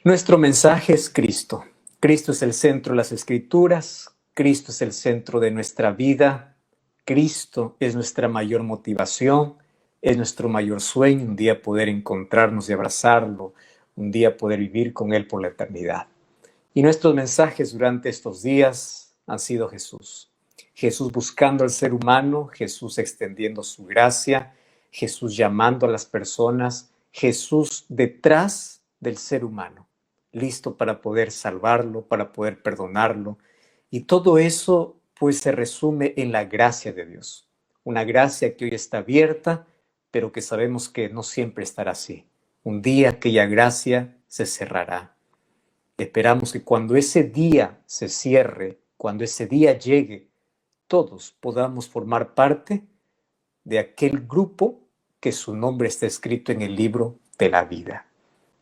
Nuestro mensaje es Cristo. Cristo es el centro de las Escrituras, Cristo es el centro de nuestra vida, Cristo es nuestra mayor motivación, es nuestro mayor sueño, un día poder encontrarnos y abrazarlo, un día poder vivir con Él por la eternidad. Y nuestros mensajes durante estos días han sido Jesús. Jesús buscando al ser humano, Jesús extendiendo su gracia, Jesús llamando a las personas, Jesús detrás del ser humano, listo para poder salvarlo, para poder perdonarlo. Y todo eso pues se resume en la gracia de Dios. Una gracia que hoy está abierta, pero que sabemos que no siempre estará así. Un día aquella gracia se cerrará. Esperamos que cuando ese día se cierre, cuando ese día llegue, todos podamos formar parte de aquel grupo que su nombre está escrito en el libro de la vida.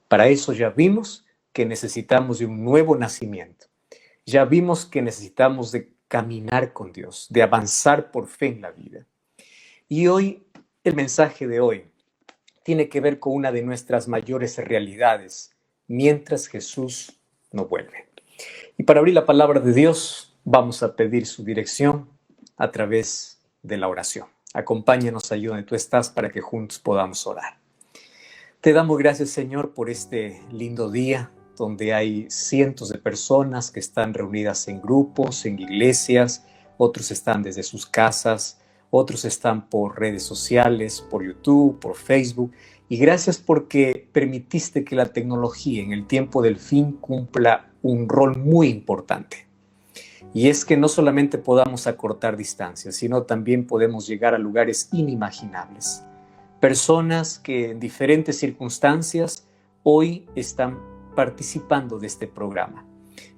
Para eso ya vimos que necesitamos de un nuevo nacimiento. Ya vimos que necesitamos de caminar con Dios, de avanzar por fe en la vida. Y hoy, el mensaje de hoy tiene que ver con una de nuestras mayores realidades, mientras Jesús no vuelve. Y para abrir la palabra de Dios, vamos a pedir su dirección a través de la oración. Acompáñanos allí donde tú estás para que juntos podamos orar. Te damos gracias, Señor, por este lindo día donde hay cientos de personas que están reunidas en grupos, en iglesias, otros están desde sus casas, otros están por redes sociales, por YouTube, por Facebook. Y gracias porque permitiste que la tecnología en el tiempo del fin cumpla un rol muy importante. Y es que no solamente podamos acortar distancias, sino también podemos llegar a lugares inimaginables. Personas que en diferentes circunstancias hoy están participando de este programa.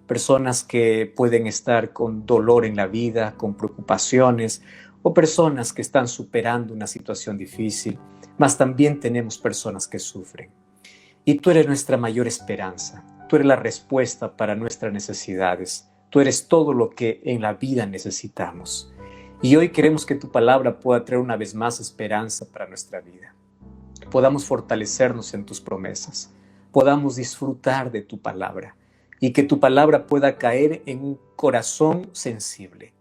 Personas que pueden estar con dolor en la vida, con preocupaciones, o personas que están superando una situación difícil, mas también tenemos personas que sufren. Y tú eres nuestra mayor esperanza, tú eres la respuesta para nuestras necesidades, tú eres todo lo que en la vida necesitamos. Y hoy queremos que tu palabra pueda traer una vez más esperanza para nuestra vida. Podamos fortalecernos en tus promesas, podamos disfrutar de tu palabra y que tu palabra pueda caer en un corazón sensible,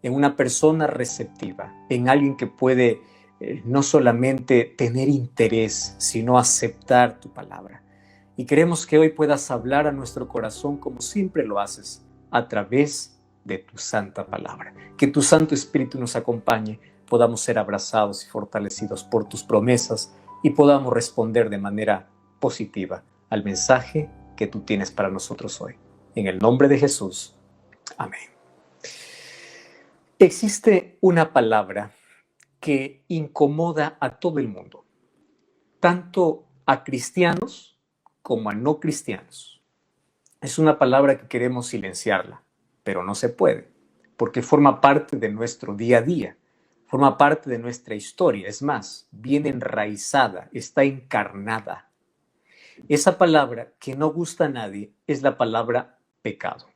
en una persona receptiva, en alguien que puede no solamente tener interés, sino aceptar tu palabra. Y queremos que hoy puedas hablar a nuestro corazón como siempre lo haces, a través de tu santa palabra. Que tu Santo Espíritu nos acompañe, podamos ser abrazados y fortalecidos por tus promesas y podamos responder de manera positiva al mensaje que tú tienes para nosotros hoy. En el nombre de Jesús. Amén. Existe una palabra que incomoda a todo el mundo, tanto a cristianos como a no cristianos. Es una palabra que queremos silenciarla, pero no se puede, porque forma parte de nuestro día a día, forma parte de nuestra historia, es más, viene enraizada, está encarnada. Esa palabra que no gusta a nadie es la palabra pecado.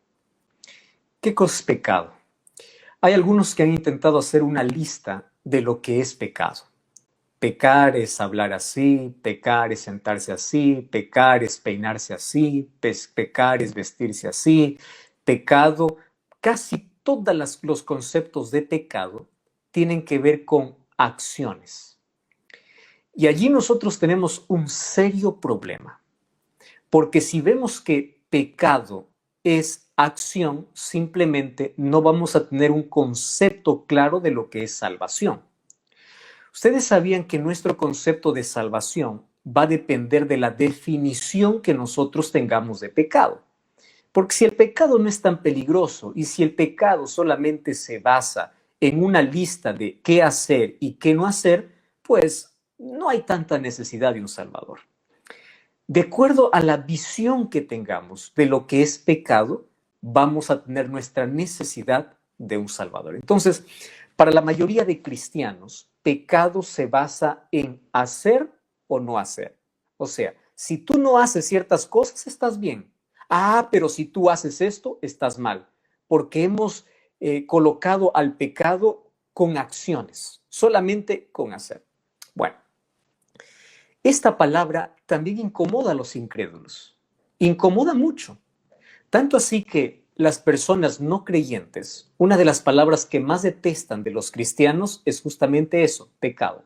¿Qué cosa es pecado? Hay algunos que han intentado hacer una lista de lo que es pecado. Pecar es hablar así, pecar es sentarse así, pecar es peinarse así, pecar es vestirse así. Pecado, casi todos los conceptos de pecado tienen que ver con acciones. Y allí nosotros tenemos un serio problema, porque si vemos que pecado es acción, simplemente no vamos a tener un concepto claro de lo que es salvación. Ustedes sabían que nuestro concepto de salvación va a depender de la definición que nosotros tengamos de pecado. Porque si el pecado no es tan peligroso y si el pecado solamente se basa en una lista de qué hacer y qué no hacer, pues no hay tanta necesidad de un Salvador. De acuerdo a la visión que tengamos de lo que es pecado, vamos a tener nuestra necesidad de un Salvador. Entonces, para la mayoría de cristianos, pecado se basa en hacer o no hacer. O sea, si tú no haces ciertas cosas, estás bien. Ah, pero si tú haces esto, estás mal. Porque hemos colocado al pecado con acciones, solamente con hacer. Bueno, esta palabra también incomoda a los incrédulos. incomoda mucho. Tanto así que las personas no creyentes, una de las palabras que más detestan de los cristianos es justamente eso, pecado.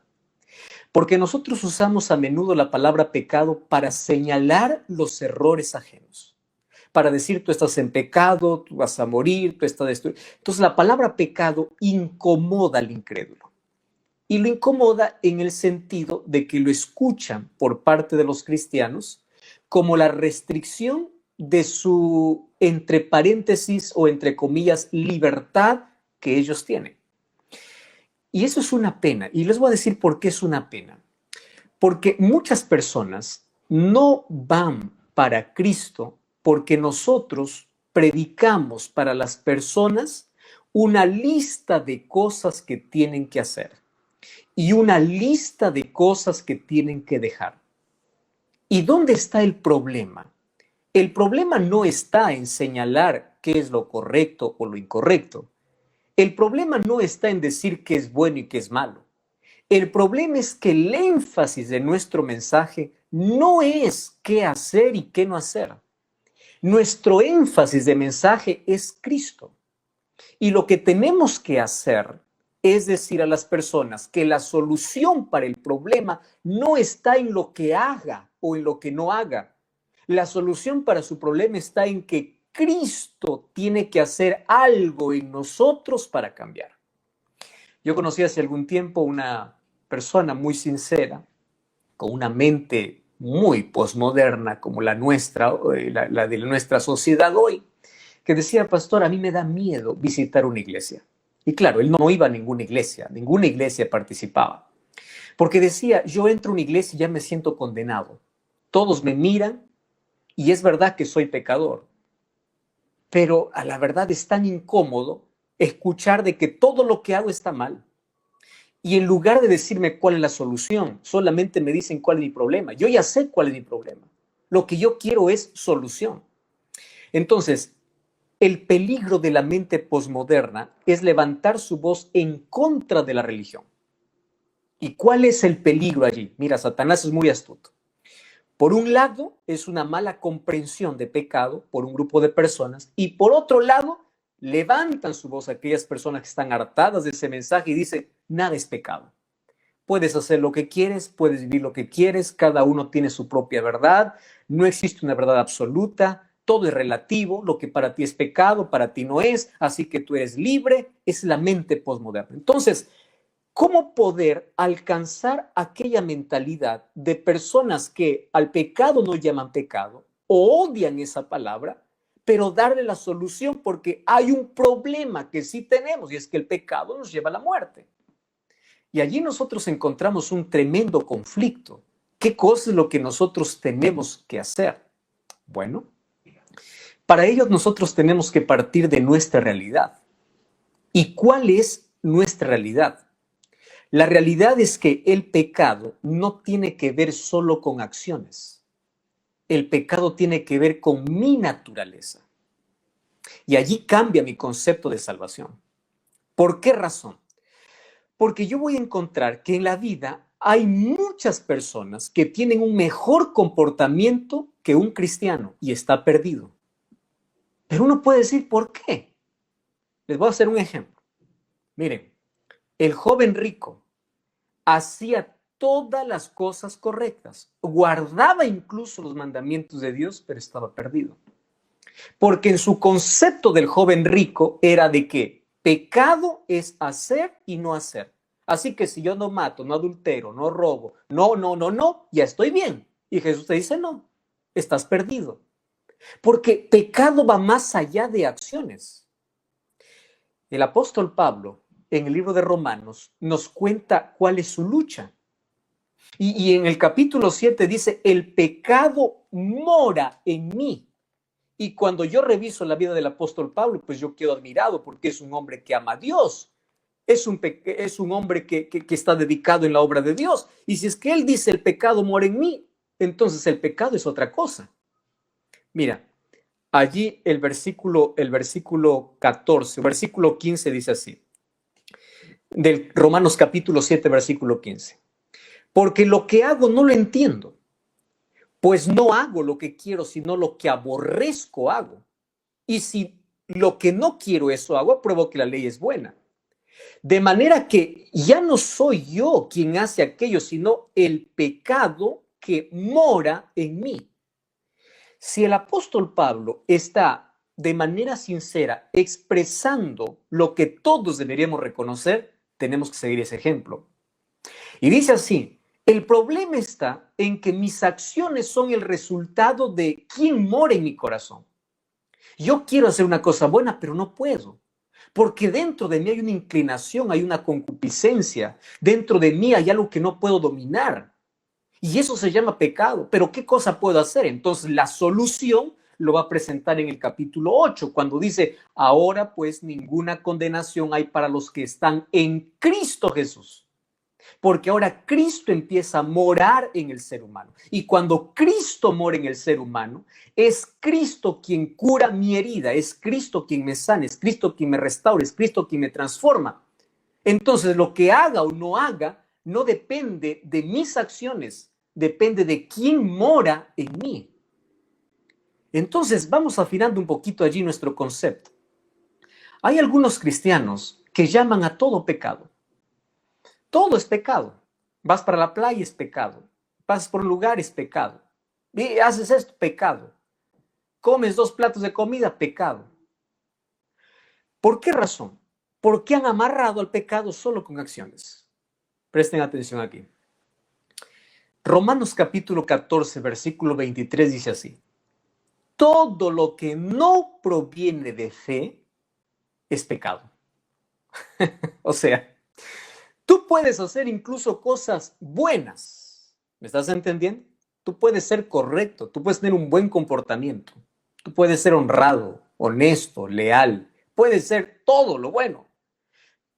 Porque nosotros usamos a menudo la palabra pecado para señalar los errores ajenos. Para decir, tú estás en pecado, tú vas a morir, tú estás destruido. Entonces la palabra pecado incomoda al incrédulo. Y lo incomoda en el sentido de que lo escuchan por parte de los cristianos como la restricción de su, entre paréntesis o entre comillas, libertad que ellos tienen. Y eso es una pena. Y les voy a decir por qué es una pena. Porque muchas personas no van para Cristo porque nosotros predicamos para las personas una lista de cosas que tienen que hacer y una lista de cosas que tienen que dejar. ¿Y dónde está el problema? El problema no está en señalar qué es lo correcto o lo incorrecto. El problema no está en decir qué es bueno y qué es malo. El problema es que el énfasis de nuestro mensaje no es qué hacer y qué no hacer. Nuestro énfasis de mensaje es Cristo. Y lo que tenemos que hacer es decir a las personas que la solución para el problema no está en lo que haga o en lo que no haga. La solución para su problema está en que Cristo tiene que hacer algo en nosotros para cambiar. Yo conocí hace algún tiempo una persona muy sincera, con una mente muy posmoderna como la nuestra, la de nuestra sociedad hoy, que decía, pastor, a mí me da miedo visitar una iglesia. Y claro, él no iba a ninguna iglesia participaba. Porque decía, yo entro a una iglesia y ya me siento condenado. Todos me miran y es verdad que soy pecador. Pero a la verdad es tan incómodo escuchar de que todo lo que hago está mal. Y en lugar de decirme cuál es la solución, solamente me dicen cuál es mi problema. Yo ya sé cuál es mi problema. Lo que yo quiero es solución. Entonces, el peligro de la mente posmoderna es levantar su voz en contra de la religión. ¿Y cuál es el peligro allí? Mira, Satanás es muy astuto. Por un lado, es una mala comprensión de pecado por un grupo de personas, y por otro lado, levantan su voz aquellas personas que están hartadas de ese mensaje y dicen, nada es pecado. Puedes hacer lo que quieres, puedes vivir lo que quieres, cada uno tiene su propia verdad, no existe una verdad absoluta, todo es relativo, lo que para ti es pecado, para ti no es, así que tú eres libre, es la mente posmoderna. Entonces, ¿cómo poder alcanzar aquella mentalidad de personas que al pecado no llaman pecado o odian esa palabra, pero darle la solución porque hay un problema que sí tenemos y es que el pecado nos lleva a la muerte? Y allí nosotros encontramos un tremendo conflicto. ¿Qué cosa es lo que nosotros tenemos que hacer? Bueno, para ello nosotros tenemos que partir de nuestra realidad. ¿Y cuál es nuestra realidad? La realidad es que el pecado no tiene que ver solo con acciones. El pecado tiene que ver con mi naturaleza. Y allí cambia mi concepto de salvación. ¿Por qué razón? Porque yo voy a encontrar que en la vida hay muchas personas que tienen un mejor comportamiento que un cristiano y está perdido. Pero uno puede decir, ¿por qué? Les voy a hacer un ejemplo. Miren, el joven rico hacía todas las cosas correctas, guardaba incluso los mandamientos de Dios, pero estaba perdido. Porque en su concepto del joven rico era de que pecado es hacer y no hacer. Así que si yo no mato, no adultero, no robo, no, ya estoy bien. Y Jesús te dice, no, estás perdido. Porque pecado va más allá de acciones. El apóstol Pablo, en el libro de Romanos, nos cuenta cuál es su lucha. Y en el capítulo 7 dice, el pecado mora en mí. Y cuando yo reviso la vida del apóstol Pablo, pues yo quedo admirado porque es un hombre que ama a Dios. Es un hombre que está dedicado en la obra de Dios. Y si es que él dice el pecado mora en mí, entonces el pecado es otra cosa. Mira, allí el versículo 14, versículo 15 dice así, del Romanos capítulo 7, versículo 15. Porque lo que hago no lo entiendo, Pues no hago lo que quiero, sino lo que aborrezco hago. Y si lo que no quiero eso hago, apruebo que la ley es buena. De manera que ya no soy yo quien hace aquello, sino el pecado que mora en mí. Si el apóstol Pablo está de manera sincera expresando lo que todos deberíamos reconocer, tenemos que seguir ese ejemplo. Y dice así: el problema está en que mis acciones son el resultado de quién mora en mi corazón. Yo quiero hacer una cosa buena, pero no puedo. Porque dentro de mí hay una inclinación, hay una concupiscencia. Dentro de mí hay algo que no puedo dominar. Y eso se llama pecado. Pero ¿qué cosa puedo hacer? Entonces la solución lo va a presentar en el capítulo 8, cuando dice: ahora pues ninguna condenación hay para los que están en Cristo Jesús. Porque ahora Cristo empieza a morar en el ser humano. Y cuando Cristo mora en el ser humano, es Cristo quien cura mi herida, es Cristo quien me sana, es Cristo quien me restaura, es Cristo quien me transforma. Entonces, lo que haga o no haga no depende de mis acciones, depende de quién mora en mí. Entonces, vamos afinando un poquito allí nuestro concepto. Hay algunos cristianos que llaman a todo pecado. Todo es pecado. Vas para la playa, es pecado. Pasas por un lugar, es pecado. Y haces esto, pecado. Comes 2 platos de comida, pecado. ¿Por qué razón? Porque han amarrado al pecado solo con acciones. Presten atención aquí. Romanos capítulo 14, versículo 23 dice así: todo lo que no proviene de fe es pecado. O sea, tú puedes hacer incluso cosas buenas. ¿Me estás entendiendo? Tú puedes ser correcto, tú puedes tener un buen comportamiento, tú puedes ser honrado, honesto, leal, puedes ser todo lo bueno.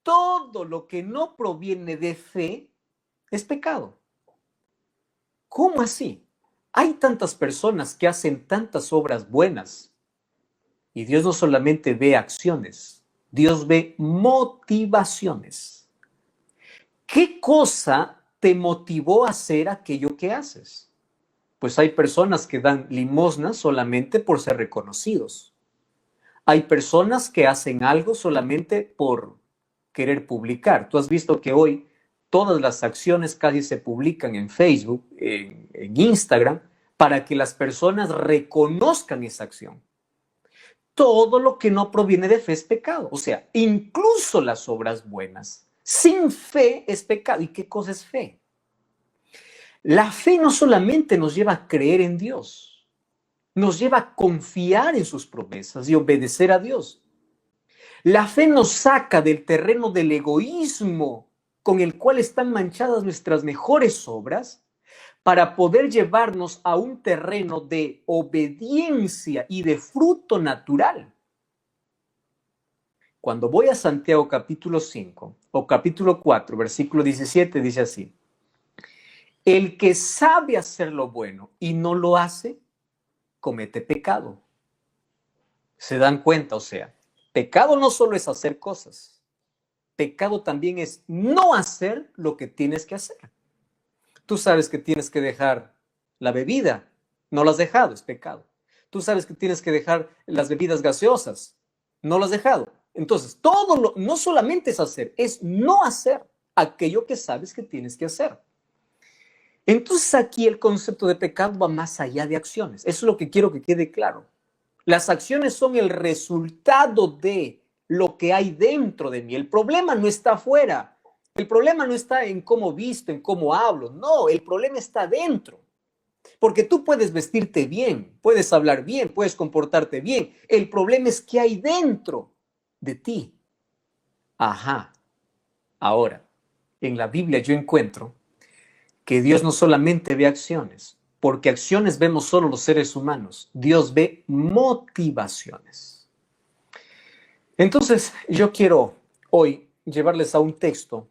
Todo lo que no proviene de fe es pecado. ¿Cómo así? Hay tantas personas que hacen tantas obras buenas y Dios no solamente ve acciones, Dios ve motivaciones. ¿Qué cosa te motivó a hacer aquello que haces? Pues hay personas que dan limosna solamente por ser reconocidos. Hay personas que hacen algo solamente por querer publicar. Tú has visto que hoy todas las acciones casi se publican en Facebook, en Instagram, para que las personas reconozcan esa acción. Todo lo que no proviene de fe es pecado. O sea, incluso las obras buenas. Sin fe es pecado. ¿Y qué cosa es fe? La fe no solamente nos lleva a creer en Dios, nos lleva a confiar en sus promesas y obedecer a Dios. La fe nos saca del terreno del egoísmo con el cual están manchadas nuestras mejores obras para poder llevarnos a un terreno de obediencia y de fruto natural. Cuando voy a Santiago capítulo 5 o capítulo 4, versículo 17, dice así: el que sabe hacer lo bueno y no lo hace, comete pecado. ¿Se dan cuenta? O sea, pecado no solo es hacer cosas, pecado también es no hacer lo que tienes que hacer. Tú sabes que tienes que dejar la bebida, no lo has dejado, es pecado. Tú sabes que tienes que dejar las bebidas gaseosas, no lo has dejado. Entonces, no solamente es hacer, es no hacer aquello que sabes que tienes que hacer. Entonces aquí el concepto de pecado va más allá de acciones. Eso es lo que quiero que quede claro. Las acciones son el resultado de lo que hay dentro de mí. El problema no está afuera. El problema no está en cómo visto, en cómo hablo. No, el problema está dentro. Porque tú puedes vestirte bien, puedes hablar bien, puedes comportarte bien. El problema es qué hay dentro de ti. Ajá. Ahora, en la Biblia yo encuentro que Dios no solamente ve acciones, porque acciones vemos solo los seres humanos. Dios ve motivaciones. Entonces, yo quiero hoy llevarles a un texto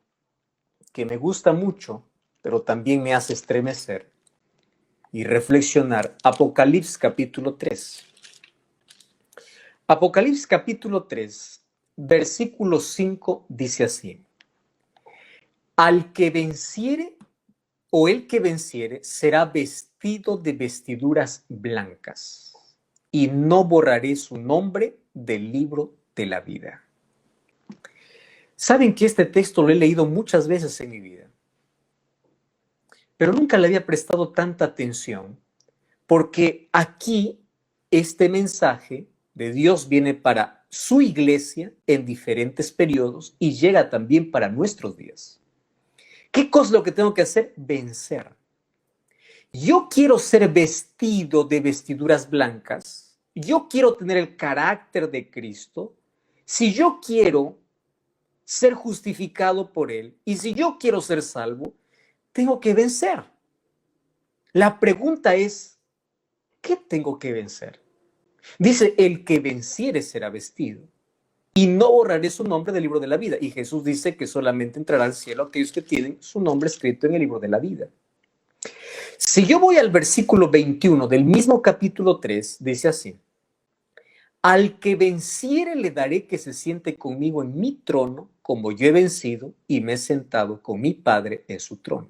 que me gusta mucho, pero también me hace estremecer y reflexionar. Apocalipsis capítulo 3. Apocalipsis capítulo 3, versículo 5 dice así: al que venciere o el que venciere será vestido revestido de vestiduras blancas, y no borraré su nombre del libro de la vida. Saben que este texto lo he leído muchas veces en mi vida, pero nunca le había prestado tanta atención, porque aquí este mensaje de Dios viene para su iglesia en diferentes periodos y llega también para nuestros días. ¿Qué cosa es lo que tengo que hacer? Vencer. Yo quiero ser vestido de vestiduras blancas. Yo quiero tener el carácter de Cristo. Si yo quiero ser justificado por Él y si yo quiero ser salvo, tengo que vencer. La pregunta es, ¿qué tengo que vencer? Dice, el que venciere será vestido, y no borraré su nombre del libro de la vida. Y Jesús dice que solamente entrará al cielo aquellos que tienen su nombre escrito en el libro de la vida. Si yo voy al versículo 21 del mismo capítulo 3, dice así: al que venciere le daré que se siente conmigo en mi trono, como yo he vencido y me he sentado con mi Padre en su trono.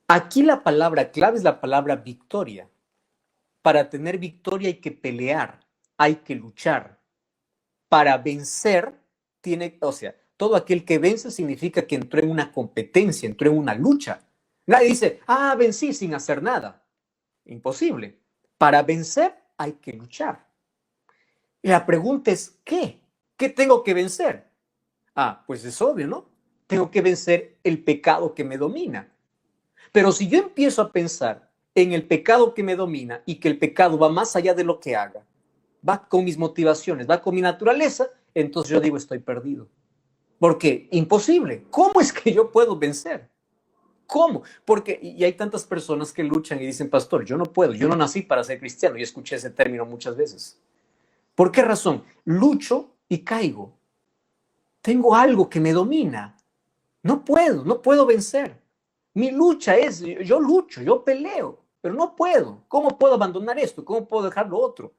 Aquí la palabra clave es la palabra victoria. Para tener victoria hay que pelear, hay que luchar. Para vencer, todo aquel que vence significa que entró en una competencia, entró en una lucha. Nadie dice, vencí sin hacer nada. Imposible. Para vencer hay que luchar. Y la pregunta es, ¿qué? ¿Qué tengo que vencer? Pues es obvio, ¿no? Tengo que vencer el pecado que me domina. Pero si yo empiezo a pensar en el pecado que me domina y que el pecado va más allá de lo que haga, va con mis motivaciones, va con mi naturaleza, entonces yo digo, estoy perdido. Porque imposible. ¿Cómo es que yo puedo vencer? ¿Cómo? Porque, y hay tantas personas que luchan y dicen, pastor, yo no puedo, yo no nací para ser cristiano. Yo escuché ese término muchas veces. ¿Por qué razón? Lucho y caigo. Tengo algo que me domina. No puedo vencer. Mi lucha es, yo lucho, yo peleo, pero no puedo. ¿Cómo puedo abandonar esto? ¿Cómo puedo dejar lo otro?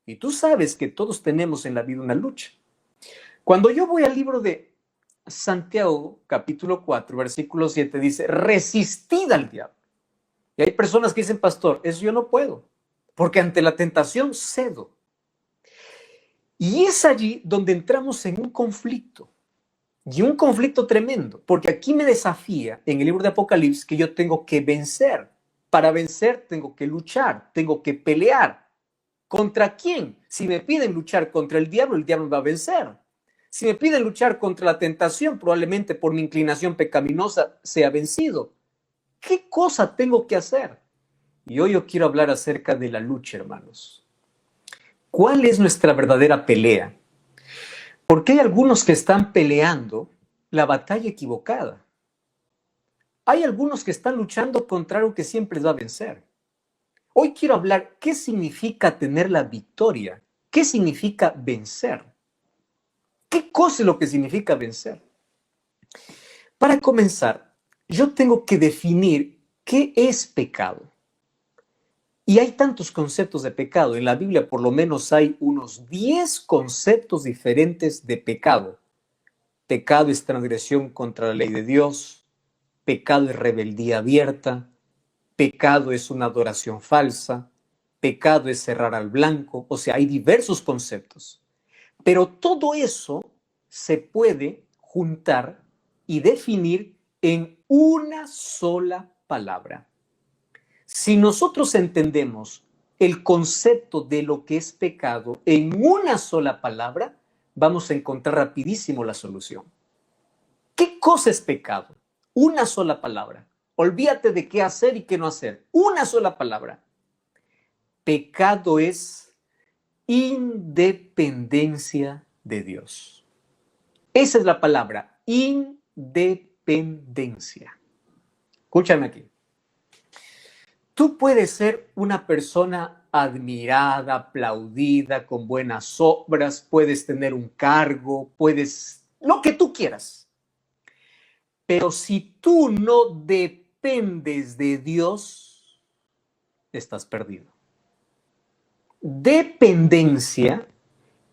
Y tú sabes que todos tenemos en la vida una lucha. Cuando yo voy al libro de Santiago, capítulo 4, versículo 7, dice, resistid al diablo. Y hay personas que dicen, pastor, eso yo no puedo, porque ante la tentación cedo. Y es allí donde entramos en un conflicto. Y un conflicto tremendo, porque aquí me desafía en el libro de Apocalipsis que yo tengo que vencer. Para vencer tengo que luchar, tengo que pelear. ¿Contra quién? Si me piden luchar contra el diablo me va a vencer. Si me piden luchar contra la tentación, probablemente por mi inclinación pecaminosa sea vencido. ¿Qué cosa tengo que hacer? Y hoy yo quiero hablar acerca de la lucha, hermanos. ¿Cuál es nuestra verdadera pelea? Porque hay algunos que están peleando la batalla equivocada. Hay algunos que están luchando contra algo que siempre les va a vencer. Hoy quiero hablar qué significa tener la victoria, qué significa vencer. ¿Qué cosa es lo que significa vencer? Para comenzar, yo tengo que definir qué es pecado. Y hay tantos conceptos de pecado. En la Biblia por lo menos hay unos 10 conceptos diferentes de pecado. Pecado es transgresión contra la ley de Dios. Pecado es rebeldía abierta. Pecado es una adoración falsa. Pecado es cerrar al blanco. O sea, hay diversos conceptos. Pero todo eso se puede juntar y definir en una sola palabra. Si nosotros entendemos el concepto de lo que es pecado en una sola palabra, vamos a encontrar rapidísimo la solución. ¿Qué cosa es pecado? Una sola palabra. Olvídate de qué hacer y qué no hacer. Una sola palabra. Pecado es independencia de Dios. Esa es la palabra, independencia. Escúchame aquí. Tú puedes ser una persona admirada, aplaudida, con buenas obras, puedes tener un cargo, puedes, lo que tú quieras. Pero si tú no dependes de Dios, estás perdido. Dependencia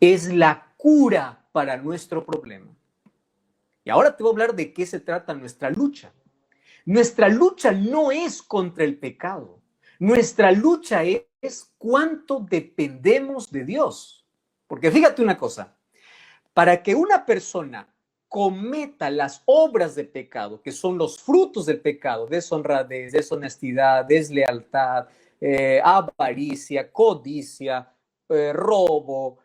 es la cura para nuestro problema. Y ahora te voy a hablar de qué se trata nuestra lucha. Nuestra lucha no es contra el pecado. Nuestra lucha es cuánto dependemos de Dios. Porque fíjate una cosa, para que una persona cometa las obras de pecado, que son los frutos del pecado, deshonradez, deshonestidad, deslealtad, avaricia, codicia, robo,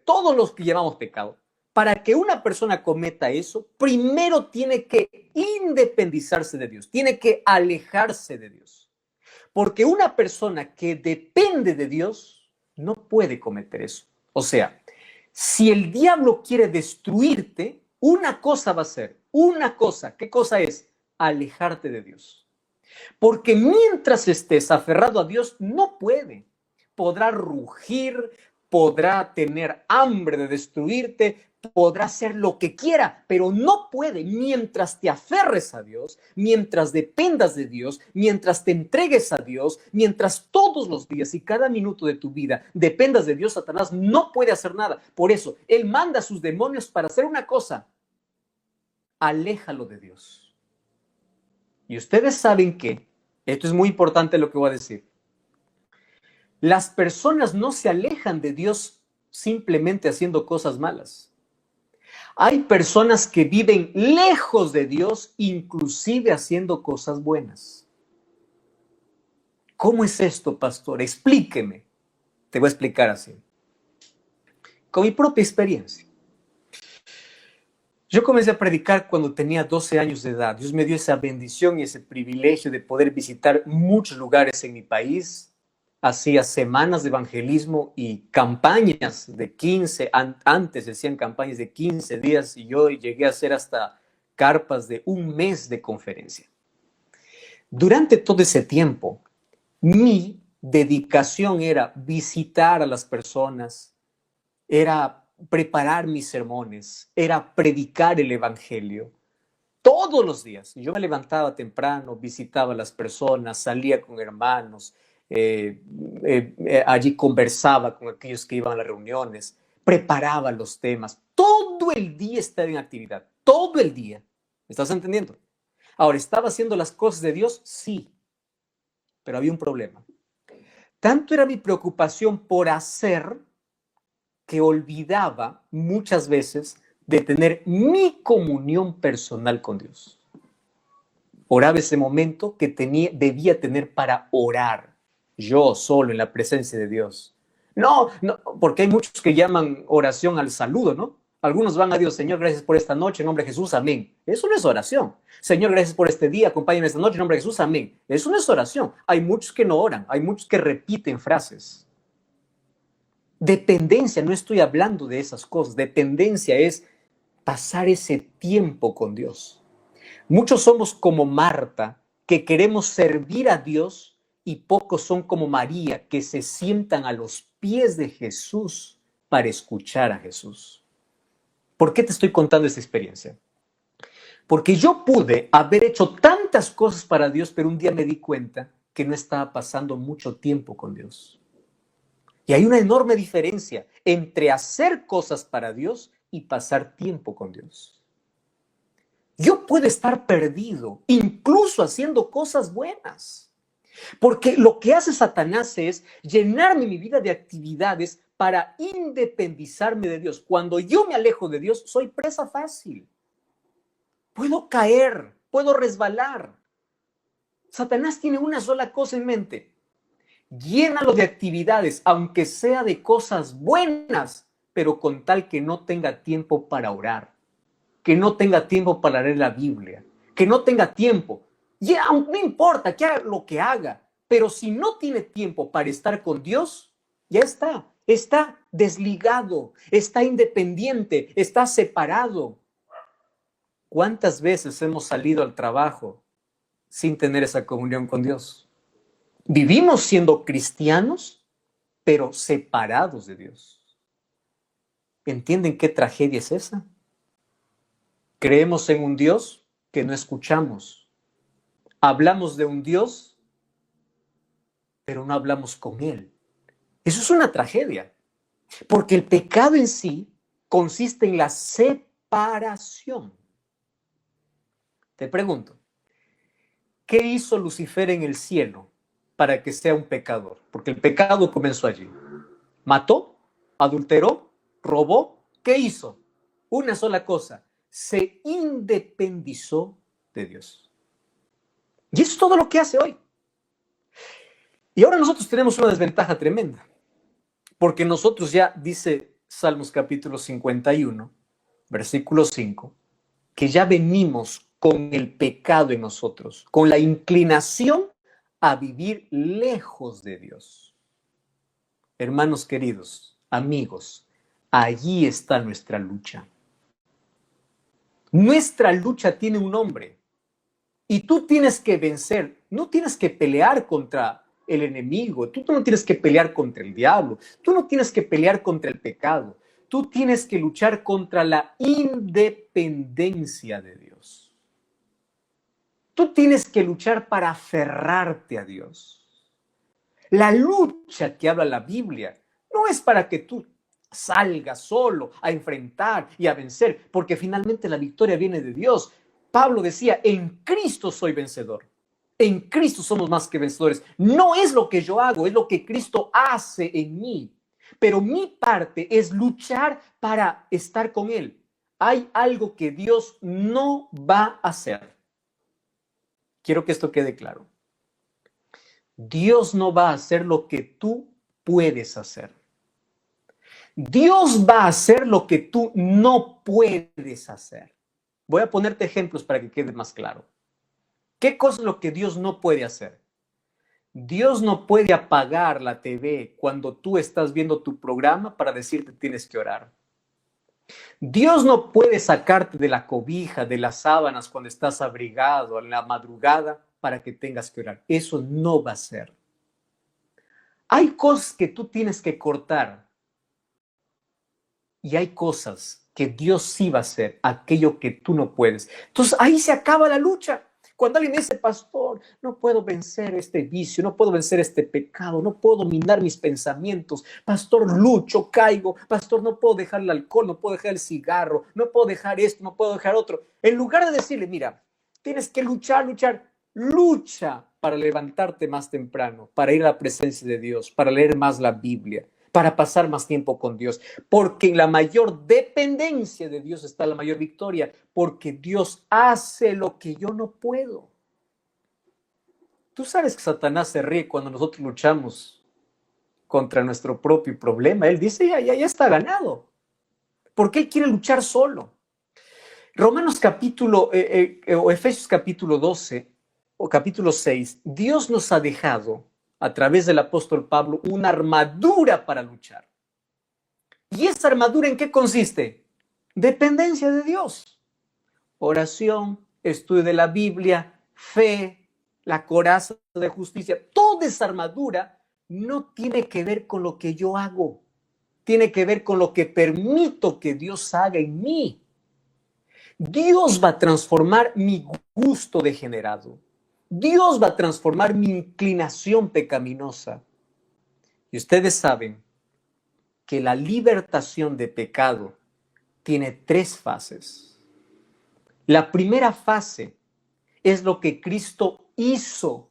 todos los que llamamos pecado. Para que una persona cometa eso, primero tiene que independizarse de Dios, tiene que alejarse de Dios. Porque una persona que depende de Dios no puede cometer eso. O sea, si el diablo quiere destruirte, una cosa va a ser, una cosa, ¿qué cosa es? Alejarte de Dios. Porque mientras estés aferrado a Dios, no puede. Podrá rugir, podrá tener hambre de destruirte, podrá hacer lo que quiera, pero no puede. Mientras te aferres a Dios, mientras dependas de Dios, mientras te entregues a Dios, mientras todos los días y cada minuto de tu vida dependas de Dios, Satanás no puede hacer nada. Por eso, él manda a sus demonios para hacer una cosa: aléjalo de Dios. Y ustedes saben que, esto es muy importante lo que voy a decir, las personas no se alejan de Dios simplemente haciendo cosas malas. Hay personas que viven lejos de Dios, inclusive haciendo cosas buenas. ¿Cómo es esto, pastor? Explíqueme. Te voy a explicar así. Con mi propia experiencia. Yo comencé a predicar cuando tenía 12 años de edad. Dios me dio esa bendición y ese privilegio de poder visitar muchos lugares en mi país. Hacía semanas de evangelismo y campañas de 15, antes se hacían campañas de 15 días y yo llegué a hacer hasta carpas de un mes de conferencia. Durante todo ese tiempo, mi dedicación era visitar a las personas, era preparar mis sermones, era predicar el evangelio. Todos los días. Yo me levantaba temprano, visitaba a las personas, salía con hermanos, allí conversaba con aquellos que iban a las reuniones, preparaba los temas. Todo el día estaba en actividad, todo el día. ¿Me estás entendiendo? Ahora, ¿estaba haciendo las cosas de Dios? Sí, pero había un problema. Tanto era mi preocupación por hacer que olvidaba muchas veces de tener mi comunión personal con Dios. Oraba ese momento que debía tener para orar, yo solo en la presencia de Dios. No, porque hay muchos que llaman oración al saludo, ¿no? Algunos van a Dios: Señor, gracias por esta noche, en nombre de Jesús, amén. Eso no es oración. Señor, gracias por este día, acompáñame esta noche, en nombre de Jesús, amén. Eso no es oración. Hay muchos que no oran, hay muchos que repiten frases. Dependencia, no estoy hablando de esas cosas. Dependencia es pasar ese tiempo con Dios. Muchos somos como Marta, que queremos servir a Dios, y pocos son como María, que se sientan a los pies de Jesús para escuchar a Jesús. ¿Por qué te estoy contando esta experiencia? Porque yo pude haber hecho tantas cosas para Dios, pero un día me di cuenta que no estaba pasando mucho tiempo con Dios. Y hay una enorme diferencia entre hacer cosas para Dios y pasar tiempo con Dios. Yo puedo estar perdido, incluso haciendo cosas buenas. Porque lo que hace Satanás es llenarme mi vida de actividades para independizarme de Dios. Cuando yo me alejo de Dios, soy presa fácil. Puedo caer, puedo resbalar. Satanás tiene una sola cosa en mente: llénalo de actividades, aunque sea de cosas buenas, pero con tal que no tenga tiempo para orar, que no tenga tiempo para leer la Biblia, que no tenga tiempo. Ya, no importa que haga lo que haga, pero si no tiene tiempo para estar con Dios, ya está desligado, está independiente, está separado. ¿Cuántas veces hemos salido al trabajo sin tener esa comunión con Dios? Vivimos siendo cristianos, pero separados de Dios. ¿Entienden qué tragedia es esa? Creemos en un Dios que no escuchamos. Hablamos de un Dios, pero no hablamos con Él. Eso es una tragedia, porque el pecado en sí consiste en la separación. Te pregunto, ¿qué hizo Lucifer en el cielo para que sea un pecador, porque el pecado comenzó allí. Mató, adulteró, robó. ¿Qué hizo? Una sola cosa: se independizó de Dios. Y eso es todo lo que hace hoy. Y ahora nosotros tenemos una desventaja tremenda, porque nosotros ya, dice Salmos capítulo 51, versículo 5, que ya venimos con el pecado en nosotros, con la inclinación a vivir lejos de Dios. Hermanos queridos, amigos, allí está nuestra lucha. Nuestra lucha tiene un nombre y tú tienes que vencer, no tienes que pelear contra el enemigo, tú no tienes que pelear contra el diablo, tú no tienes que pelear contra el pecado, tú tienes que luchar contra la independencia de Dios. Tú tienes que luchar para aferrarte a Dios. La lucha que habla la Biblia no es para que tú salgas solo a enfrentar y a vencer, porque finalmente la victoria viene de Dios. Pablo decía, en Cristo soy vencedor. En Cristo somos más que vencedores. No es lo que yo hago, es lo que Cristo hace en mí. Pero mi parte es luchar para estar con Él. Hay algo que Dios no va a hacer. Quiero que esto quede claro. Dios no va a hacer lo que tú puedes hacer. Dios va a hacer lo que tú no puedes hacer. Voy a ponerte ejemplos para que quede más claro. ¿Qué cosa es lo que Dios no puede hacer? Dios no puede apagar la TV cuando tú estás viendo tu programa para decirte tienes que orar. Dios no puede sacarte de la cobija, de las sábanas cuando estás abrigado en la madrugada para que tengas que orar. Eso no va a ser. Hay cosas que tú tienes que cortar y hay cosas que Dios sí va a hacer, aquello que tú no puedes. Entonces ahí se acaba la lucha. Cuando alguien dice, pastor, no puedo vencer este vicio, no puedo vencer este pecado, no puedo dominar mis pensamientos, pastor, lucho, caigo, pastor, no puedo dejar el alcohol, no puedo dejar el cigarro, no puedo dejar esto, no puedo dejar otro. En lugar de decirle, mira, tienes que lucha para levantarte más temprano, para ir a la presencia de Dios, para leer más la Biblia, para pasar más tiempo con Dios, porque en la mayor dependencia de Dios está la mayor victoria, porque Dios hace lo que yo no puedo. Tú sabes que Satanás se ríe cuando nosotros luchamos contra nuestro propio problema. Él dice, ya está ganado, porque él quiere luchar solo. Romanos capítulo, o Efesios capítulo 12, o capítulo 6, Dios nos ha dejado a través del apóstol Pablo una armadura para luchar. ¿Y esa armadura en qué consiste? Dependencia de Dios. Oración, estudio de la Biblia, fe, la coraza de justicia. Toda esa armadura no tiene que ver con lo que yo hago. Tiene que ver con lo que permito que Dios haga en mí. Dios va a transformar mi gusto degenerado. Dios va a transformar mi inclinación pecaminosa. Y ustedes saben que la libertación de pecado tiene 3 fases. La primera fase es lo que Cristo hizo.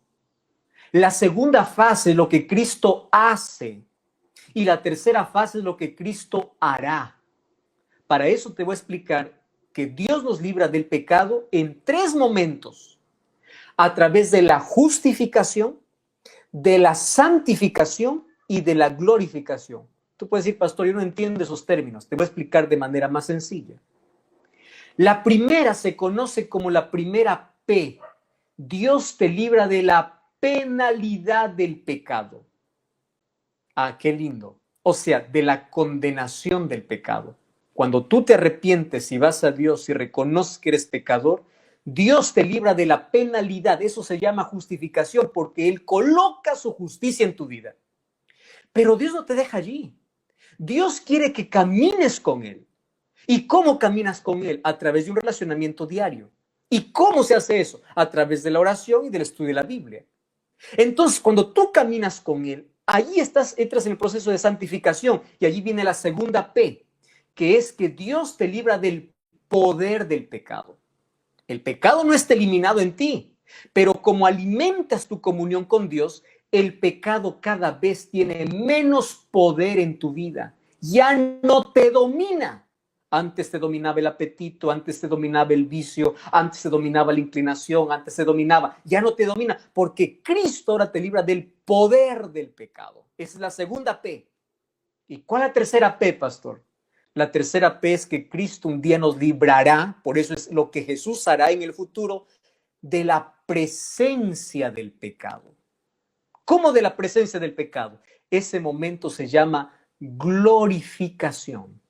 La segunda fase es lo que Cristo hace. Y la tercera fase es lo que Cristo hará. Para eso te voy a explicar que Dios nos libra del pecado en 3 momentos. A través de la justificación, de la santificación y de la glorificación. Tú puedes decir, pastor, yo no entiendo esos términos. Te voy a explicar de manera más sencilla. La primera se conoce como la primera P. Dios te libra de la penalidad del pecado. Ah, qué lindo. O sea, de la condenación del pecado. Cuando tú te arrepientes y vas a Dios y reconoces que eres pecador, Dios te libra de la penalidad. Eso se llama justificación porque Él coloca su justicia en tu vida. Pero Dios no te deja allí. Dios quiere que camines con Él. ¿Y cómo caminas con Él? A través de un relacionamiento diario. ¿Y cómo se hace eso? A través de la oración y del estudio de la Biblia. Entonces, cuando tú caminas con Él, allí entras en el proceso de santificación y allí viene la segunda P, que es que Dios te libra del poder del pecado. El pecado no está eliminado en ti, pero como alimentas tu comunión con Dios, el pecado cada vez tiene menos poder en tu vida. Ya no te domina. Antes te dominaba el apetito, antes te dominaba el vicio, antes te dominaba la inclinación, antes te dominaba. Ya no te domina porque Cristo ahora te libra del poder del pecado. Esa es la segunda P. ¿Y cuál es la tercera P, pastor? La tercera P es que Cristo un día nos librará, por eso es lo que Jesús hará en el futuro, de la presencia del pecado. ¿Cómo de la presencia del pecado? Ese momento se llama glorificación.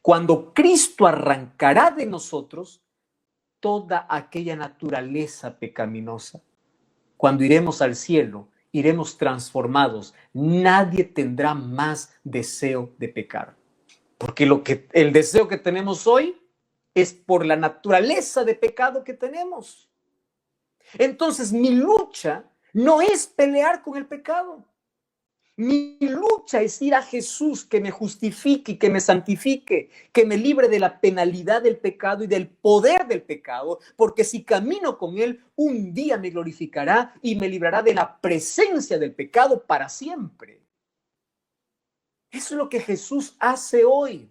Cuando Cristo arrancará de nosotros toda aquella naturaleza pecaminosa. Cuando iremos al cielo, iremos transformados. Nadie tendrá más deseo de pecar. Porque el deseo que tenemos hoy es por la naturaleza de pecado que tenemos. Entonces, mi lucha no es pelear con el pecado. Mi lucha es ir a Jesús que me justifique y que me santifique, que me libre de la penalidad del pecado y del poder del pecado, porque si camino con Él, un día me glorificará y me librará de la presencia del pecado para siempre. Eso es lo que Jesús hace hoy.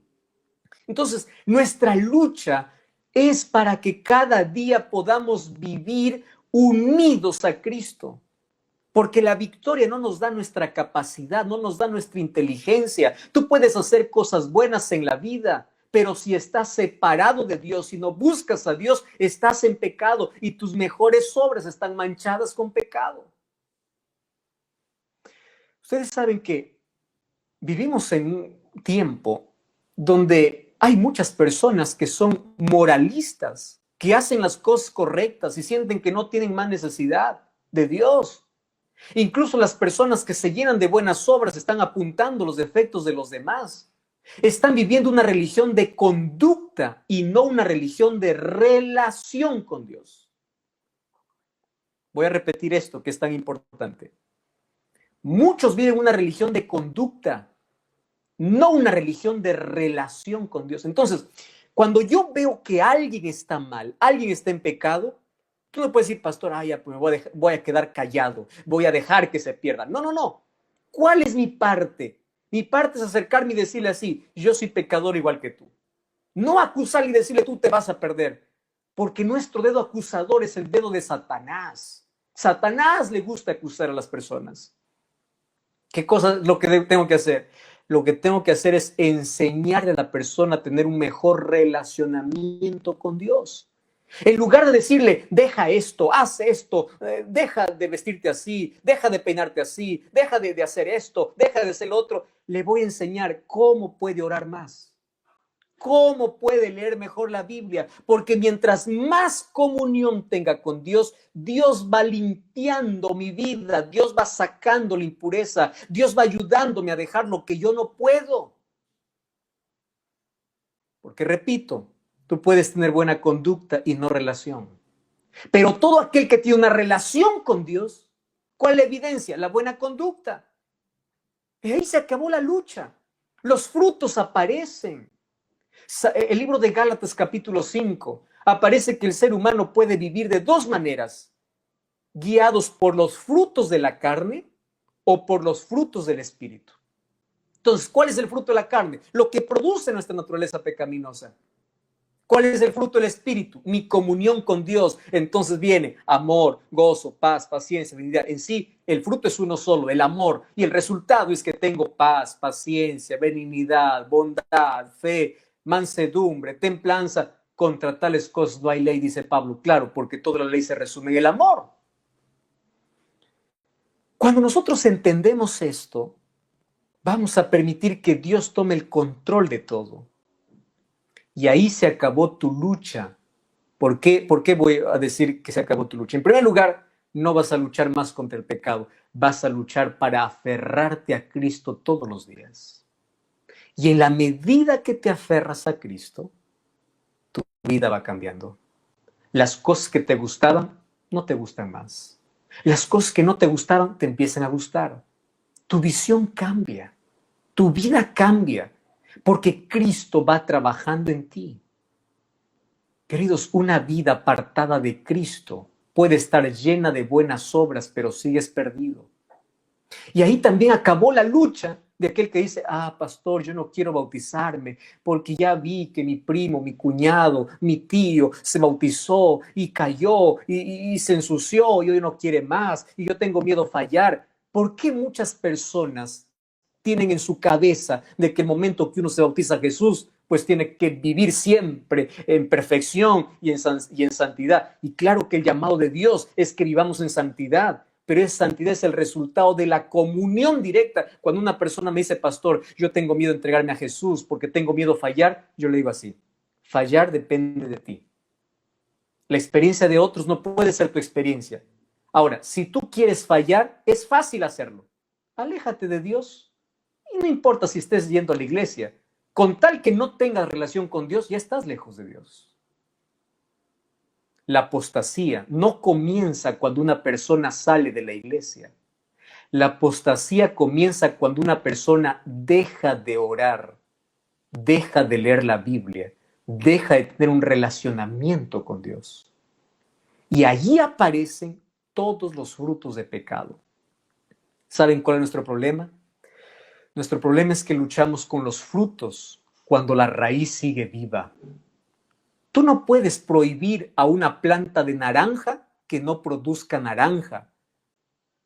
Entonces, nuestra lucha es para que cada día podamos vivir unidos a Cristo. Porque la victoria no nos da nuestra capacidad, no nos da nuestra inteligencia. Tú puedes hacer cosas buenas en la vida, pero si estás separado de Dios, si no buscas a Dios, estás en pecado y tus mejores obras están manchadas con pecado. Ustedes saben que vivimos en un tiempo donde hay muchas personas que son moralistas, que hacen las cosas correctas y sienten que no tienen más necesidad de Dios. Incluso las personas que se llenan de buenas obras están apuntando los defectos de los demás. Están viviendo una religión de conducta y no una religión de relación con Dios. Voy a repetir esto que es tan importante. Muchos viven una religión de conducta, no una religión de relación con Dios. Entonces, cuando yo veo que alguien está mal, alguien está en pecado, tú no puedes decir, pastor, ya, pues voy a quedar callado, voy a dejar que se pierda. No, no, no. ¿Cuál es mi parte? Mi parte es acercarme y decirle así, yo soy pecador igual que tú. No acusarle y decirle, tú te vas a perder. Porque nuestro dedo acusador es el dedo de Satanás. Satanás le gusta acusar a las personas. ¿Qué cosa es lo que tengo que hacer? Lo que tengo que hacer es enseñarle a la persona a tener un mejor relacionamiento con Dios. En lugar de decirle, deja esto, haz esto, deja de vestirte así, deja de peinarte así, deja de hacer esto, deja de hacer lo otro, le voy a enseñar cómo puede orar más, cómo puede leer mejor la Biblia, porque mientras más comunión tenga con Dios, Dios va limpiando mi vida, Dios va sacando la impureza, Dios va ayudándome a dejar lo que yo no puedo. Porque repito, tú puedes tener buena conducta y no relación. Pero todo aquel que tiene una relación con Dios, ¿cuál es la evidencia? La buena conducta. Y ahí se acabó la lucha. Los frutos aparecen. El libro de Gálatas capítulo 5 aparece que el ser humano puede vivir de dos maneras, guiados por los frutos de la carne o por los frutos del espíritu. Entonces, ¿cuál es el fruto de la carne? Lo que produce nuestra naturaleza pecaminosa. ¿Cuál es el fruto del Espíritu? Mi comunión con Dios. Entonces viene amor, gozo, paz, paciencia, benignidad. En sí, el fruto es uno solo, el amor. Y el resultado es que tengo paz, paciencia, benignidad, bondad, fe, mansedumbre, templanza. Contra tales cosas no hay ley, dice Pablo. Claro, porque toda la ley se resume en el amor. Cuando nosotros entendemos esto, vamos a permitir que Dios tome el control de todo. Y ahí se acabó tu lucha. ¿Por qué voy a decir que se acabó tu lucha? En primer lugar, no vas a luchar más contra el pecado. Vas a luchar para aferrarte a Cristo todos los días. Y en la medida que te aferras a Cristo, tu vida va cambiando. Las cosas que te gustaban, no te gustan más. Las cosas que no te gustaban, te empiezan a gustar. Tu visión cambia. Tu vida cambia. Porque Cristo va trabajando en ti. Queridos, una vida apartada de Cristo puede estar llena de buenas obras, pero sigues perdido. Y ahí también acabó la lucha de aquel que dice, pastor, yo no quiero bautizarme porque ya vi que mi primo, mi cuñado, mi tío se bautizó y cayó y se ensució y hoy no quiere más y yo tengo miedo a fallar. ¿Por qué muchas personas tienen en su cabeza de que el momento que uno se bautiza a Jesús, pues tiene que vivir siempre en perfección y en santidad? Y claro que el llamado de Dios es que vivamos en santidad, pero esa santidad es el resultado de la comunión directa. Cuando una persona me dice, pastor, yo tengo miedo de entregarme a Jesús porque tengo miedo a fallar, yo le digo así, fallar depende de ti. La experiencia de otros no puede ser tu experiencia. Ahora, si tú quieres fallar, es fácil hacerlo. Aléjate de Dios y no importa si estés yendo a la iglesia. Con tal que no tengas relación con Dios, ya estás lejos de Dios. La apostasía no comienza cuando una persona sale de la iglesia. La apostasía comienza cuando una persona deja de orar, deja de leer la Biblia, deja de tener un relacionamiento con Dios. Y allí aparecen todos los frutos de pecado. ¿Saben cuál es nuestro problema? Nuestro problema es que luchamos con los frutos cuando la raíz sigue viva. Tú no puedes prohibir a una planta de naranja que no produzca naranja.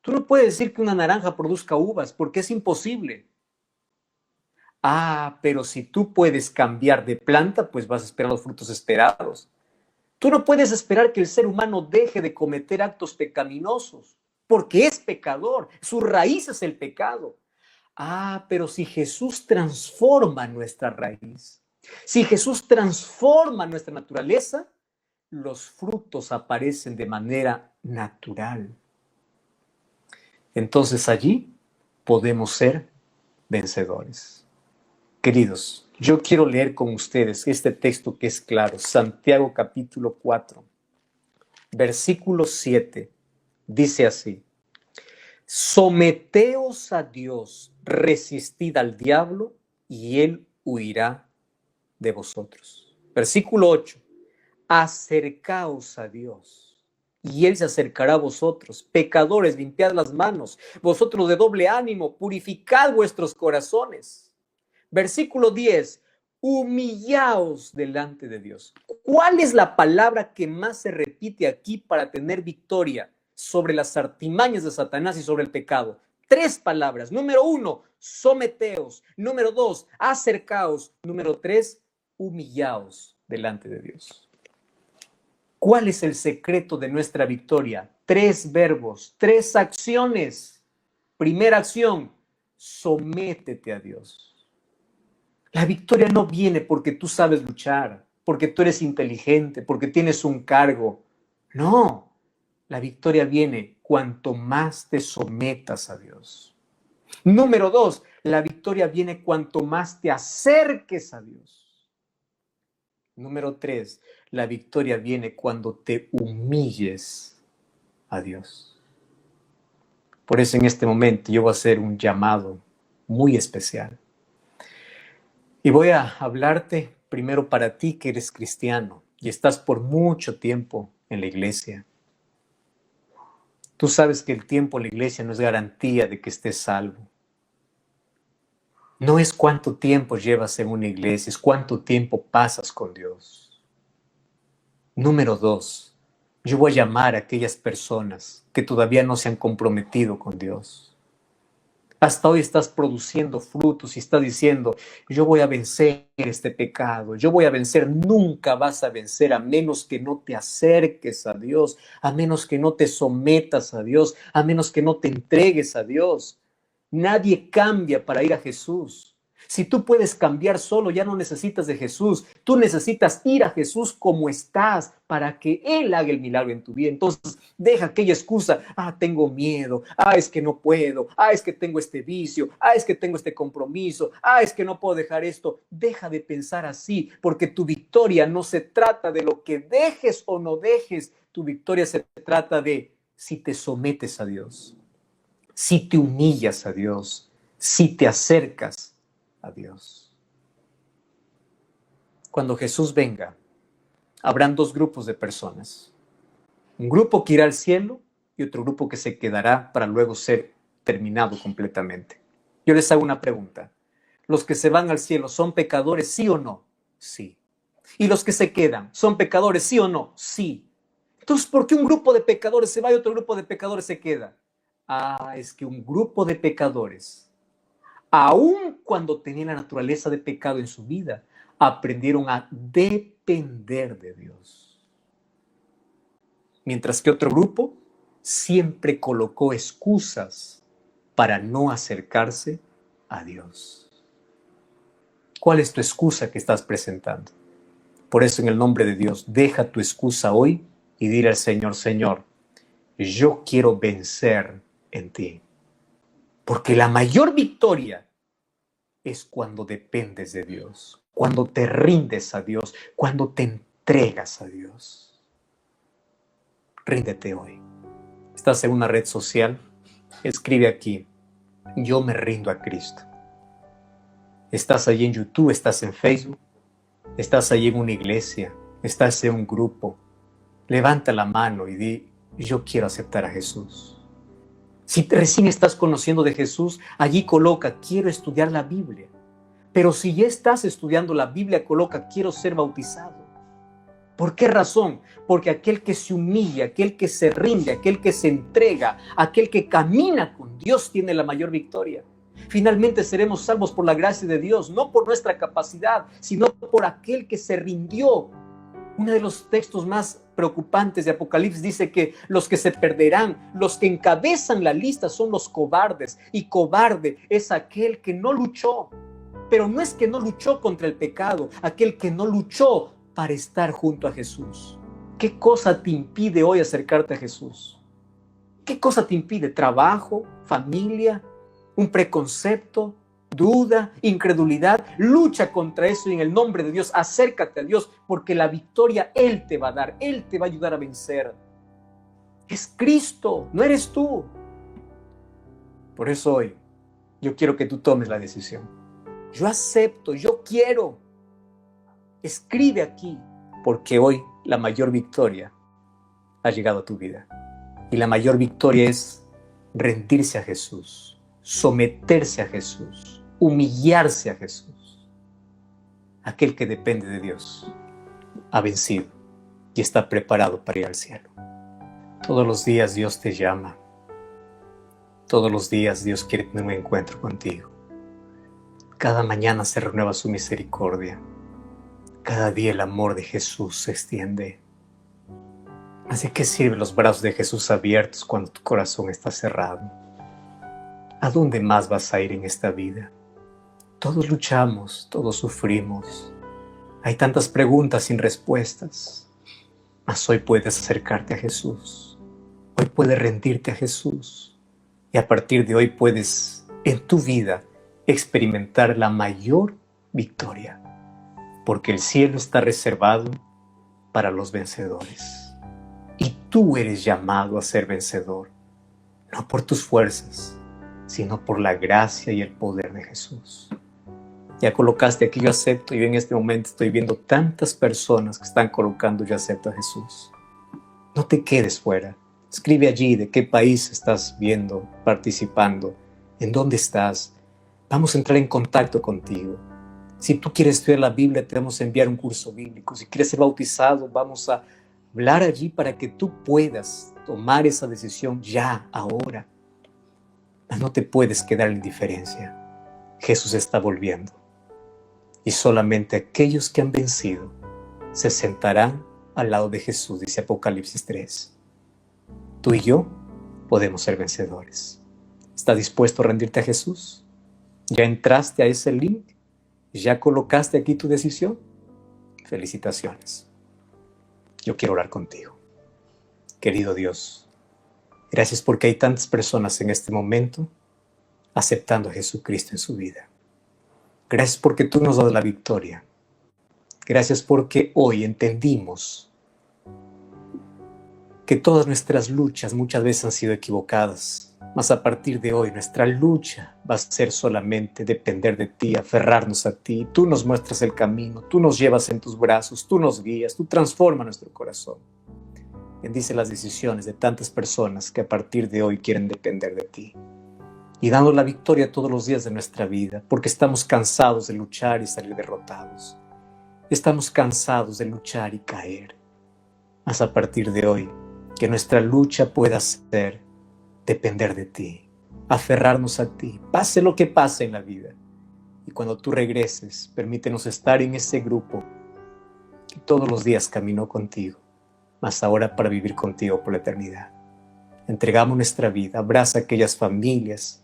Tú no puedes decir que una naranja produzca uvas porque es imposible. Pero si tú puedes cambiar de planta, pues vas a esperar los frutos esperados. Tú no puedes esperar que el ser humano deje de cometer actos pecaminosos porque es pecador. Su raíz es el pecado. Pero si Jesús transforma nuestra raíz, si Jesús transforma nuestra naturaleza, los frutos aparecen de manera natural. Entonces allí podemos ser vencedores. Queridos, yo quiero leer con ustedes este texto que es claro, Santiago capítulo 4, versículo 7, dice así: someteos a Dios, resistid al diablo y él huirá de vosotros. Versículo 8, acercaos a Dios y él se acercará a vosotros. Pecadores, limpiad las manos, vosotros de doble ánimo, purificad vuestros corazones. Versículo 10, humillaos delante de Dios. ¿Cuál es la palabra que más se repite aquí para tener victoria sobre las artimañas de Satanás y sobre el pecado? 3 palabras. Número 1, someteos. Número 2, acercaos. Número 3, humillaos delante de Dios. ¿Cuál es el secreto de nuestra victoria? 3 verbos, 3 acciones. Primera acción, sométete a Dios. La victoria no viene porque tú sabes luchar, porque tú eres inteligente, porque tienes un cargo. No, la victoria viene cuanto más te sometas a Dios. Número 2, la victoria viene cuanto más te acerques a Dios. Número 3, la victoria viene cuando te humilles a Dios. Por eso en este momento yo voy a hacer un llamado muy especial. Y voy a hablarte primero para ti que eres cristiano y estás por mucho tiempo en la iglesia. Tú sabes que el tiempo en la iglesia no es garantía de que estés salvo. No es cuánto tiempo llevas en una iglesia, es cuánto tiempo pasas con Dios. Número 2, yo voy a llamar a aquellas personas que todavía no se han comprometido con Dios. Hasta hoy estás produciendo frutos y estás diciendo, yo voy a vencer este pecado, yo voy a vencer. Nunca vas a vencer a menos que no te acerques a Dios, a menos que no te sometas a Dios, a menos que no te entregues a Dios. Nadie cambia para ir a Jesús. Si tú puedes cambiar solo, ya no necesitas de Jesús. Tú necesitas ir a Jesús como estás para que Él haga el milagro en tu vida. Entonces, deja aquella excusa. Tengo miedo. Es que no puedo. Es que tengo este vicio. Es que tengo este compromiso. Es que no puedo dejar esto. Deja de pensar así, porque tu victoria no se trata de lo que dejes o no dejes. Tu victoria se trata de si te sometes a Dios, si te humillas a Dios, si te acercas a Dios. Cuando Jesús venga, habrán 2 grupos de personas. Un grupo que irá al cielo y otro grupo que se quedará para luego ser terminado completamente. Yo les hago una pregunta. ¿Los que se van al cielo son pecadores, sí o no? Sí. ¿Y los que se quedan son pecadores, sí o no? Sí. Entonces, ¿por qué un grupo de pecadores se va y otro grupo de pecadores se queda? Es que un grupo de pecadores, aun cuando tenían la naturaleza de pecado en su vida, aprendieron a depender de Dios. Mientras que otro grupo siempre colocó excusas para no acercarse a Dios. ¿Cuál es tu excusa que estás presentando? Por eso, en el nombre de Dios, deja tu excusa hoy y dile al Señor: Señor, yo quiero vencer en ti. Porque la mayor victoria es cuando dependes de Dios, cuando te rindes a Dios, cuando te entregas a Dios. Ríndete hoy. ¿Estás en una red social? Escribe aquí: yo me rindo a Cristo. ¿Estás allí en YouTube? ¿Estás en Facebook? ¿Estás allí en una iglesia? ¿Estás en un grupo? Levanta la mano y di: yo quiero aceptar a Jesús. Si recién estás conociendo de Jesús, allí coloca: quiero estudiar la Biblia. Pero si ya estás estudiando la Biblia, coloca: quiero ser bautizado. ¿Por qué razón? Porque aquel que se humilla, aquel que se rinde, aquel que se entrega, aquel que camina con Dios tiene la mayor victoria. Finalmente seremos salvos por la gracia de Dios, no por nuestra capacidad, sino por aquel que se rindió. Uno de los textos más preocupantes de Apocalipsis dice que los que se perderán, los que encabezan la lista son los cobardes. Y cobarde es aquel que no luchó. Pero no es que no luchó contra el pecado, aquel que no luchó para estar junto a Jesús. ¿Qué cosa te impide hoy acercarte a Jesús? ¿Qué cosa te impide? ¿Trabajo? ¿Familia? ¿Un preconcepto? ¿Duda? ¿Incredulidad? Lucha contra eso y en el nombre de Dios acércate a Dios, porque la victoria Él te va a dar, Él te va a ayudar a vencer. Es Cristo, no eres tú. Por eso hoy yo quiero que tú tomes la decisión. Yo acepto, yo quiero. Escribe aquí, porque hoy la mayor victoria ha llegado a tu vida. Y la mayor victoria es rendirse a Jesús, someterse a Jesús, humillarse a Jesús. Aquel que depende de Dios ha vencido y está preparado para ir al cielo. Todos los días Dios te llama. Todos los días Dios quiere tener un encuentro contigo. Cada mañana se renueva su misericordia. Cada día el amor de Jesús se extiende. Así que sirve los brazos de Jesús abiertos cuando tu corazón está cerrado. ¿A dónde más vas a ir en esta vida? Todos luchamos, todos sufrimos. Hay tantas preguntas sin respuestas. Mas hoy puedes acercarte a Jesús. Hoy puedes rendirte a Jesús. Y a partir de hoy puedes, en tu vida, experimentar la mayor victoria. Porque el cielo está reservado para los vencedores. Y tú eres llamado a ser vencedor. No por tus fuerzas, sino por la gracia y el poder de Jesús. Ya colocaste aquí yo acepto, y en este momento estoy viendo tantas personas que están colocando yo acepto a Jesús. No te quedes fuera. Escribe allí de qué país estás viendo, participando, en dónde estás. Vamos a entrar en contacto contigo. Si tú quieres estudiar la Biblia, te vamos a enviar un curso bíblico. Si quieres ser bautizado, vamos a hablar allí para que tú puedas tomar esa decisión ya, ahora. No te puedes quedar en indiferencia. Jesús está volviendo. Y solamente aquellos que han vencido se sentarán al lado de Jesús, dice Apocalipsis 3. Tú y yo podemos ser vencedores. ¿Estás dispuesto a rendirte a Jesús? ¿Ya entraste a ese link? ¿Ya colocaste aquí tu decisión? Felicitaciones. Yo quiero orar contigo. Querido Dios, gracias porque hay tantas personas en este momento aceptando a Jesucristo en su vida. Gracias porque tú nos das la victoria. Gracias porque hoy entendimos que todas nuestras luchas muchas veces han sido equivocadas. Mas a partir de hoy nuestra lucha va a ser solamente depender de ti, aferrarnos a ti. Tú nos muestras el camino, tú nos llevas en tus brazos, tú nos guías, tú transformas nuestro corazón. Bendice las decisiones de tantas personas que a partir de hoy quieren depender de ti. y dando la victoria todos los días de nuestra vida, porque estamos cansados de luchar y salir derrotados. Estamos cansados de luchar y caer. Mas a partir de hoy, que nuestra lucha pueda ser depender de ti, aferrarnos a ti, pase lo que pase en la vida. Y cuando tú regreses, permítenos estar en ese grupo que todos los días caminó contigo, mas ahora para vivir contigo por la eternidad. Entregamos nuestra vida, abraza a aquellas familias,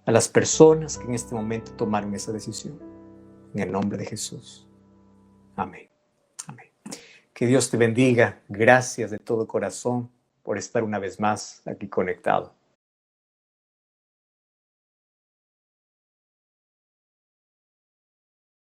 a las personas que en este momento tomaron esa decisión. En el nombre de Jesús. Amén. Amén. Que Dios te bendiga. Gracias de todo corazón por estar una vez más aquí conectado.